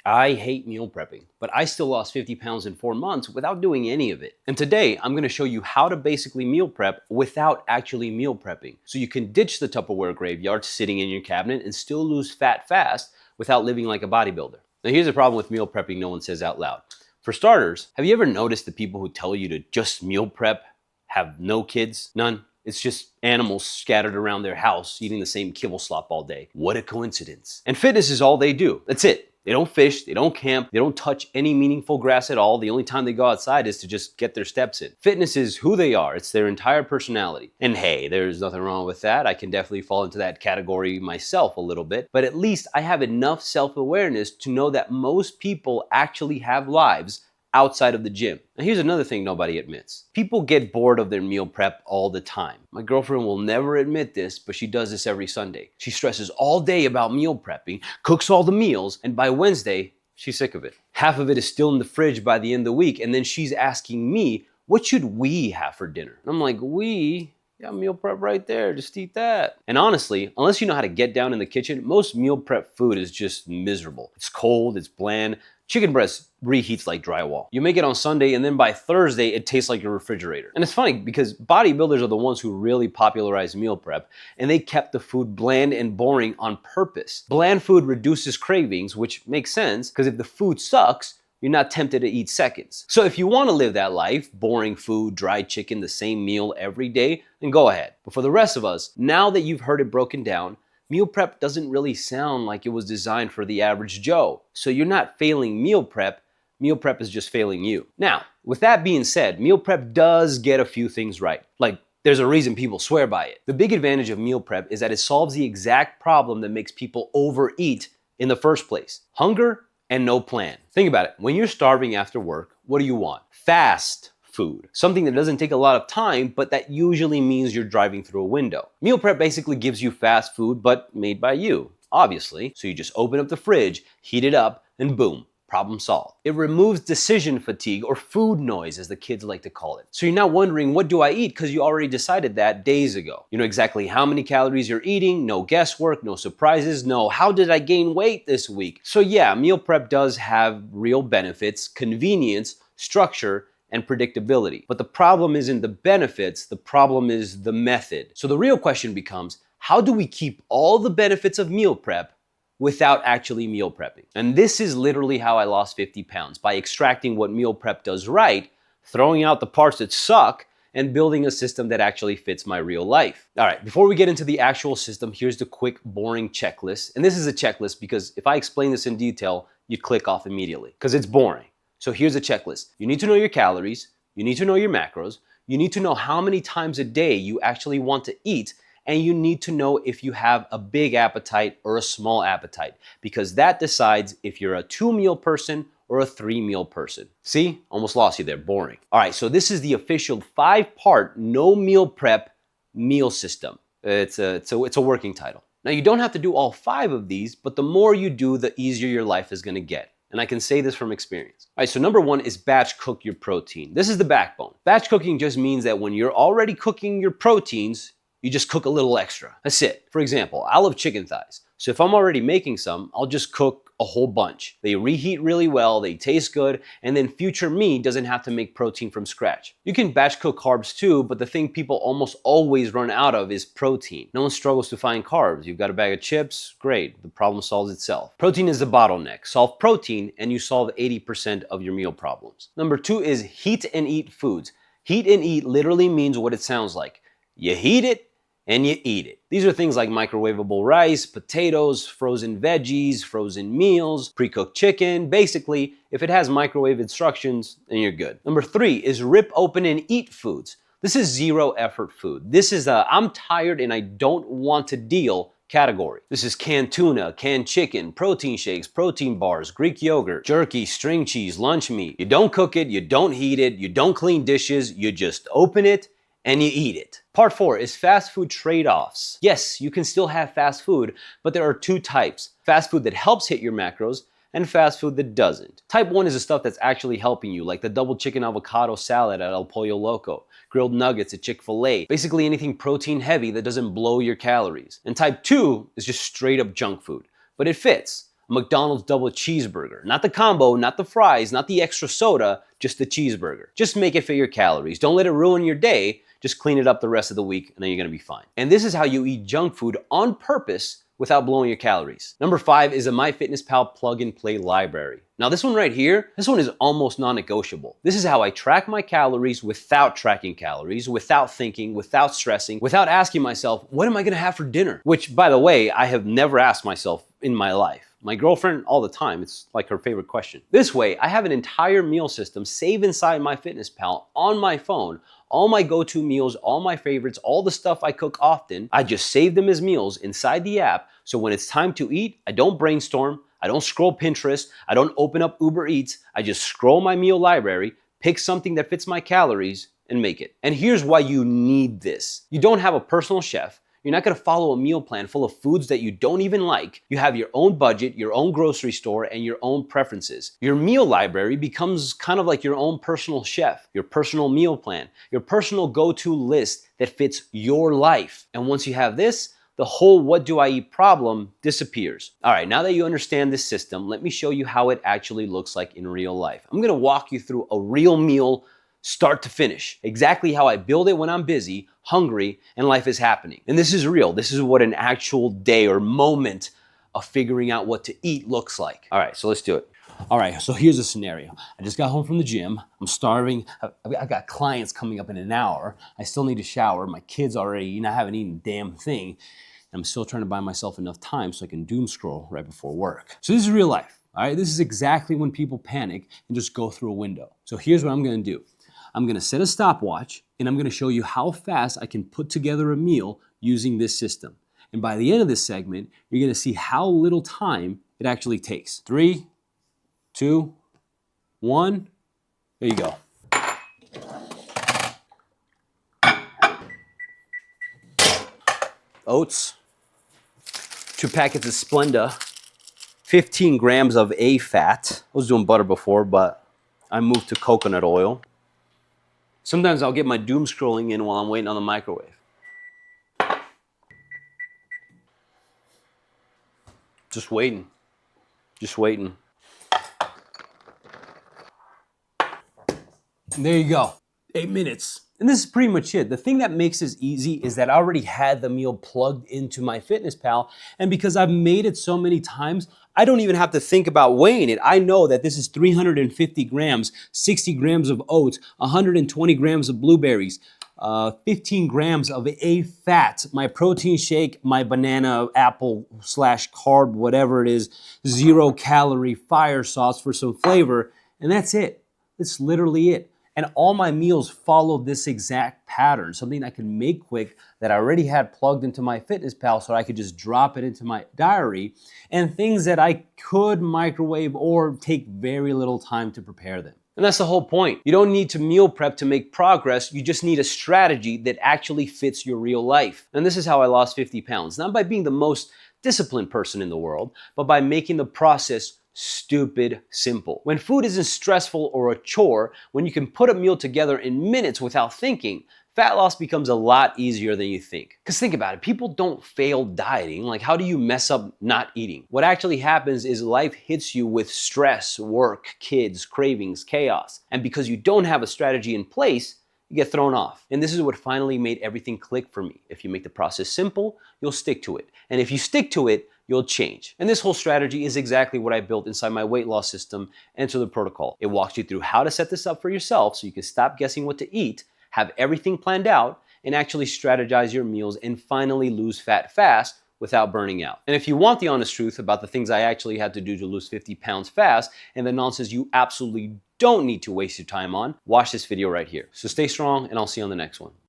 I hate meal prepping, but I still lost 50 pounds in 4 months without doing any of it. And today, I'm gonna show you how to basically meal prep without actually meal prepping. So you can ditch the Tupperware graveyard sitting in your cabinet and still lose fat fast without living like a bodybuilder. Now here's the problem with meal prepping no one says out loud. For starters, have you ever noticed the people who tell you to just meal prep have no kids? None. It's just animals scattered around their house eating the same kibble slop all day. What a coincidence. And fitness is all they do. That's it. They don't fish, they don't camp, they don't touch any meaningful grass at all. The only time they go outside is to just get their steps in. Fitness is who they are. It's their entire personality. And hey, there's nothing wrong with that. I can definitely fall into that category myself a little bit. But at least I have enough self-awareness to know that most people actually have lives outside of the gym. Now here's another thing nobody admits. People get bored of their meal prep all the time. My girlfriend will never admit this, but she does this every Sunday. She stresses all day about meal prepping, cooks all the meals, and by Wednesday, she's sick of it. Half of it is still in the fridge by the end of the week, and then she's asking me, what should we have for dinner? And I'm like, we? Yeah, meal prep right there, just eat that. And honestly, unless you know how to get down in the kitchen, most meal prep food is just miserable. It's cold, it's bland. Chicken breast reheats like drywall. You make it on Sunday and then by Thursday, it tastes like your refrigerator. And it's funny because bodybuilders are the ones who really popularized meal prep, and they kept the food bland and boring on purpose. Bland food reduces cravings, which makes sense because if the food sucks, you're not tempted to eat seconds. So if you want to live that life, boring food, dry chicken, the same meal every day, then go ahead. But for the rest of us, now that you've heard it broken down, meal prep doesn't really sound like it was designed for the average Joe. So you're not failing meal prep is just failing you. Now, with that being said, meal prep does get a few things right. Like, there's a reason people swear by it. The big advantage of meal prep is that it solves the exact problem that makes people overeat in the first place. Hunger and no plan. Think about it. When you're starving after work, what do you want? Fast food. Something that doesn't take a lot of time, but that usually means you're driving through a window. Meal prep basically gives you fast food, but made by you, obviously. So you just open up the fridge, heat it up, and boom, problem solved. It removes decision fatigue, or food noise as the kids like to call it. So you're not wondering, what do I eat? Because you already decided that days ago. You know exactly how many calories you're eating, no guesswork, no surprises, no how did I gain weight this week? So yeah, meal prep does have real benefits, convenience, structure, and predictability. But the problem isn't the benefits, the problem is the method. So the real question becomes, how do we keep all the benefits of meal prep without actually meal prepping? And this is literally how I lost 50 pounds, by extracting what meal prep does right, throwing out the parts that suck, and building a system that actually fits my real life. All right, before we get into the actual system, here's the quick, boring checklist. And this is a checklist because if I explain this in detail, you'd click off immediately because it's boring. So here's a checklist. You need to know your calories, you need to know your macros, you need to know how many times a day you actually want to eat, and you need to know if you have a big appetite or a small appetite, because that decides if you're a 2-meal person or a 3-meal person. See, almost lost you there, boring. All right, so this is the official 5-part no meal prep meal system. It's a working title. Now you don't have to do all 5 of these, but the more you do, the easier your life is gonna get. And I can say this from experience. All right, so number 1 is batch cook your protein. This is the backbone. Batch cooking just means that when you're already cooking your proteins, you just cook a little extra. That's it. For example, I love chicken thighs. So if I'm already making some, I'll just cook a whole bunch. They reheat really well, they taste good, and then future me doesn't have to make protein from scratch. You can batch cook carbs too, but the thing people almost always run out of is protein. No one struggles to find carbs. You've got a bag of chips, great, the problem solves itself. Protein is the bottleneck. Solve protein and you solve 80% of your meal problems. Number 2 is heat and eat foods. Heat and eat literally means what it sounds like. You heat it, and you eat it. These are things like microwavable rice, potatoes, frozen veggies, frozen meals, pre-cooked chicken. Basically, if it has microwave instructions, then you're good. Number 3 is rip open and eat foods. This is zero effort food. This is a I'm tired and I don't want to deal category. This is canned tuna, canned chicken, protein shakes, protein bars, Greek yogurt, jerky, string cheese, lunch meat. You don't cook it, you don't heat it, you don't clean dishes, you just open it and you eat it. Part 4 is fast food trade-offs. Yes, you can still have fast food, but there are 2 types. Fast food that helps hit your macros, and fast food that doesn't. Type 1 is the stuff that's actually helping you, like the double chicken avocado salad at El Pollo Loco, grilled nuggets at Chick-fil-A, basically anything protein heavy that doesn't blow your calories. And type 2 is just straight up junk food, but it fits. a McDonald's double cheeseburger. Not the combo, not the fries, not the extra soda, just the cheeseburger. Just make it fit your calories. Don't let it ruin your day. Just clean it up the rest of the week and then you're gonna be fine. And this is how you eat junk food on purpose without blowing your calories. Number 5 is a MyFitnessPal plug and play library. Now this one right here, this one is almost non-negotiable. This is how I track my calories without tracking calories, without thinking, without stressing, without asking myself, what am I gonna have for dinner? Which, by the way, I have never asked myself in my life. My girlfriend, all the time, it's like her favorite question. This way, I have an entire meal system saved inside MyFitnessPal on my phone. All my go-to meals, all my favorites, all the stuff I cook often, I just save them as meals inside the app. So when it's time to eat, I don't brainstorm, I don't scroll Pinterest, I don't open up Uber Eats, I just scroll my meal library, pick something that fits my calories, and make it. And here's why you need this. You don't have a personal chef. You're not gonna follow a meal plan full of foods that you don't even like. You have your own budget, your own grocery store, and your own preferences. Your meal library becomes kind of like your own personal chef, your personal meal plan, your personal go-to list that fits your life. And once you have this, the whole what do I eat problem disappears. All right, now that you understand this system, let me show you how it actually looks like in real life. I'm gonna walk you through a real meal start to finish, exactly how I build it when I'm busy, hungry, and life is happening. And this is real. This is what an actual day or moment of figuring out what to eat looks like. All right, so let's do it. All right, so here's a scenario. I just got home from the gym. I'm starving. I got clients coming up in an hour. I still need to shower. My kids already, I haven't eaten a damn thing. And I'm still trying to buy myself enough time so I can doom scroll right before work. So this is real life, all right? This is exactly when people panic and just go through a window. So here's what I'm gonna do. I'm gonna set a stopwatch and I'm gonna show you how fast I can put together a meal using this system. And by the end of this segment, you're gonna see how little time it actually takes. 3, 2, 1, there you go. Oats, 2 packets of Splenda, 15 grams of A fat. I was doing butter before, but I moved to coconut oil. Sometimes I'll get my doom scrolling in while I'm waiting on the microwave. Just waiting. Just waiting. And there you go. 8 minutes. And this is pretty much it. The thing that makes this easy is that I already had the meal plugged into MyFitnessPal, and because I've made it so many times, I don't even have to think about weighing it. I know that this is 350 grams, 60 grams of oats, 120 grams of blueberries, 15 grams of A fat, my protein shake, my banana, apple / carb, whatever it is, 0 calorie fire sauce for some flavor, and that's it. That's literally it. And all my meals follow this exact pattern, something I can make quick that I already had plugged into MyFitnessPal so I could just drop it into my diary, and things that I could microwave or take very little time to prepare them. And that's the whole point. You don't need to meal prep to make progress. You just need a strategy that actually fits your real life. And this is how I lost 50 pounds, not by being the most disciplined person in the world, but by making the process stupid simple. When food isn't stressful or a chore, when you can put a meal together in minutes without thinking, fat loss becomes a lot easier than you think. Because think about it, people don't fail dieting. Like, how do you mess up not eating? What actually happens is life hits you with stress, work, kids, cravings, chaos. And because you don't have a strategy in place, you get thrown off. And this is what finally made everything click for me. If you make the process simple, you'll stick to it. And if you stick to it, you'll change. And this whole strategy is exactly what I built inside my weight loss system, Enter the Protocol. It walks you through how to set this up for yourself so you can stop guessing what to eat, have everything planned out, and actually strategize your meals and finally lose fat fast without burning out. And if you want the honest truth about the things I actually had to do to lose 50 pounds fast and the nonsense you absolutely don't need to waste your time on, watch this video right here. So stay strong and I'll see you on the next one.